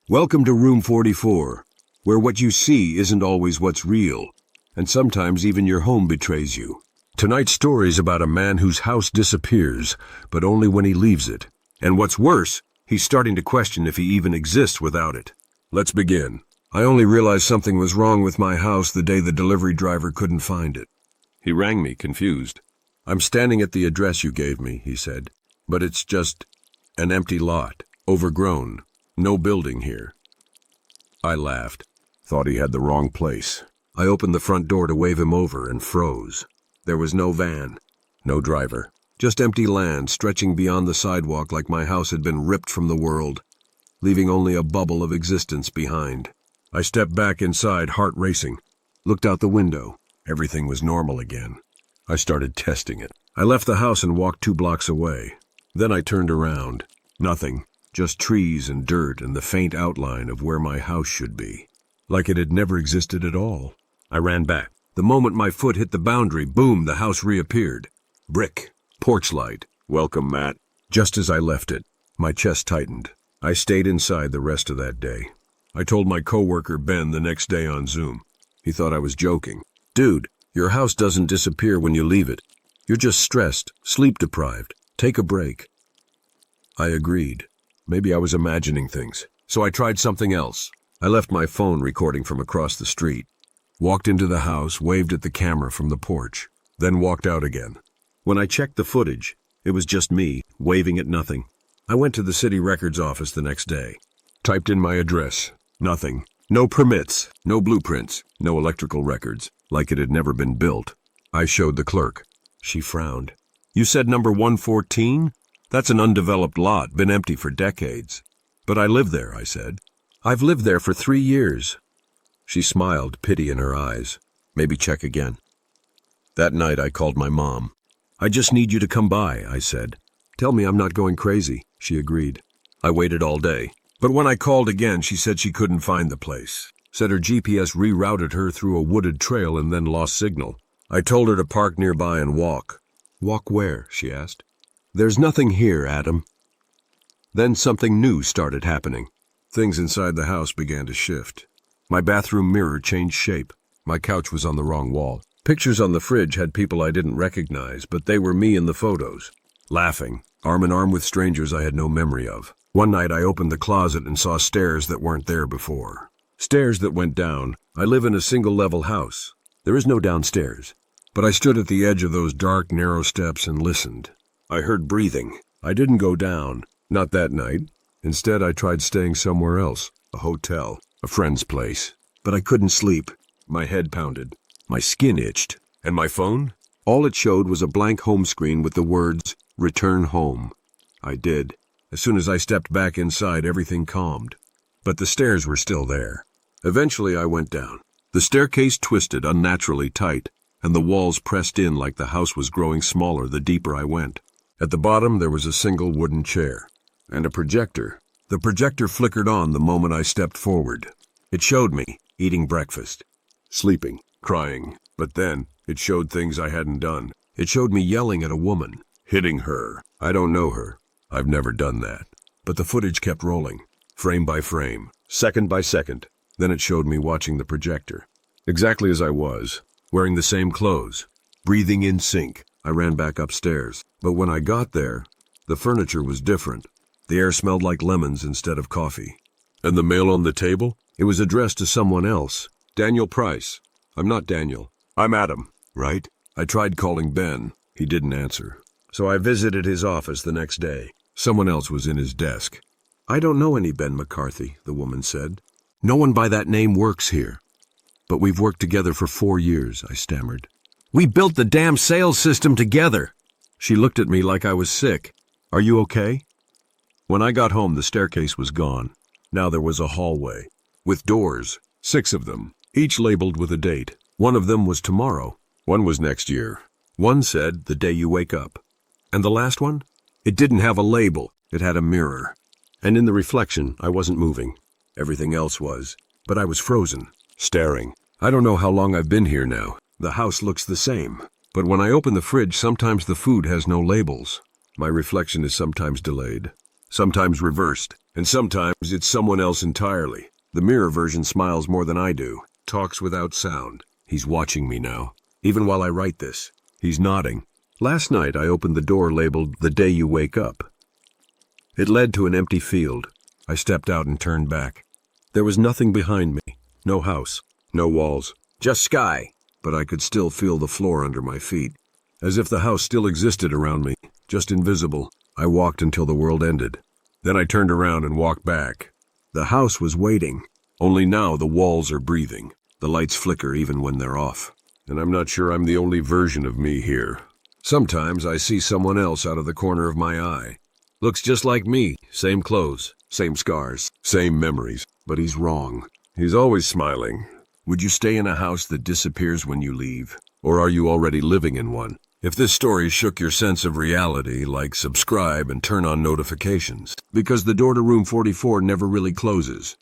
Welcome to Room 44, where what you see isn't always what's real, and sometimes even your home betrays you. Tonight's story is about a man whose house disappears, but only when he leaves it. And what's worse, he's starting to question if he even exists without it. Let's begin. I only realized something was wrong with my house the day the delivery driver couldn't find it. He rang me, confused. "I'm standing at the address you gave me," he said, "but it's just an empty lot, overgrown. No building here." I laughed, thought he had the wrong place. I opened the front door to wave him over and froze. There was no van, no driver, just empty land stretching beyond the sidewalk like my house had been ripped from the world, leaving only a bubble of existence behind. I stepped back inside, heart racing, looked out the window. Everything was normal again. I started testing it. I left the house and walked 2 blocks away. Then I turned around. Nothing. Just trees and dirt and the faint outline of where my house should be. Like it had never existed at all. I ran back. The moment my foot hit the boundary, boom, the house reappeared. Brick. Porch light. "Welcome, Matt." Just as I left it, my chest tightened. I stayed inside the rest of that day. I told my coworker Ben the next day on Zoom. He thought I was joking. "Dude, your house doesn't disappear when you leave it. You're just stressed, sleep deprived. Take a break." I agreed. Maybe I was imagining things. So I tried something else. I left my phone recording from across the street, walked into the house, waved at the camera from the porch, then walked out again. When I checked the footage, it was just me, waving at nothing. I went to the city records office the next day, typed in my address. Nothing. No permits, no blueprints, no electrical records, like it had never been built. I showed the clerk. She frowned. "You said number 114? That's an undeveloped lot, been empty for decades." "But I live there," I said. "I've lived there for 3 years." She smiled, pity in her eyes. "Maybe check again." That night I called my mom. "I just need you to come by," I said. "Tell me I'm not going crazy." She agreed. I waited all day. But when I called again, she said she couldn't find the place. Said her GPS rerouted her through a wooded trail and then lost signal. I told her to park nearby and walk. "Walk where?" she asked. "There's nothing here, Adam." Then something new started happening. Things inside the house began to shift. My bathroom mirror changed shape. My couch was on the wrong wall. Pictures on the fridge had people I didn't recognize, but they were me in the photos. Laughing, arm in arm with strangers I had no memory of. One night I opened the closet and saw stairs that weren't there before. Stairs that went down. I live in a single-level house. There is no downstairs. But I stood at the edge of those dark, narrow steps and listened. I heard breathing. I didn't go down. Not that night. Instead, I tried staying somewhere else. A hotel. A friend's place. But I couldn't sleep. My head pounded. My skin itched. And my phone? All it showed was a blank home screen with the words, "Return home." I did. As soon as I stepped back inside, everything calmed. But the stairs were still there. Eventually, I went down. The staircase twisted unnaturally tight, and the walls pressed in like the house was growing smaller the deeper I went. At the bottom, there was a single wooden chair. And a projector. The projector flickered on the moment I stepped forward. It showed me, eating breakfast. Sleeping. Crying. But then, it showed things I hadn't done. It showed me yelling at a woman. Hitting her. I don't know her. I've never done that. But the footage kept rolling. Frame by frame. Second by second. Then it showed me watching the projector. Exactly as I was. Wearing the same clothes. Breathing in sync. I ran back upstairs. But when I got there, the furniture was different. The air smelled like lemons instead of coffee. And the mail on the table? It was addressed to someone else. Daniel Price. I'm not Daniel. I'm Adam, right? I tried calling Ben. He didn't answer. So I visited his office the next day. Someone else was in his desk. "I don't know any Ben McCarthy," the woman said. "No one by that name works here." "But we've worked together for 4 years," I stammered. "We built the damn sales system together." She looked at me like I was sick. "Are you okay?" When I got home, the staircase was gone. Now there was a hallway, with doors, 6 of them, each labeled with a date. One of them was tomorrow. One was next year. One said, "The day you wake up." And the last one? It didn't have a label. It had a mirror. And in the reflection, I wasn't moving. Everything else was. But I was frozen, staring. I don't know how long I've been here now. The house looks the same. But when I open the fridge, sometimes the food has no labels. My reflection is sometimes delayed, sometimes reversed, And sometimes it's someone else entirely. The mirror version smiles more than I do, talks without sound. He's watching me now, even while I write this. He's nodding. Last night I opened the door labeled "The Day You Wake Up." It led to an empty field. I stepped out and turned back. There was nothing behind me. No house, no walls, just sky. But I could still feel the floor under my feet. As if the house still existed around me, just invisible. I walked until the world ended. Then I turned around and walked back. The house was waiting. Only now the walls are breathing. The lights flicker even when they're off. And I'm not sure I'm the only version of me here. Sometimes I see someone else out of the corner of my eye. Looks just like me, same clothes, same scars, same memories. But he's wrong. He's always smiling. Would you stay in a house that disappears when you leave? Or are you already living in one? If this story shook your sense of reality, like, subscribe and turn on notifications. Because the door to room 44 never really closes.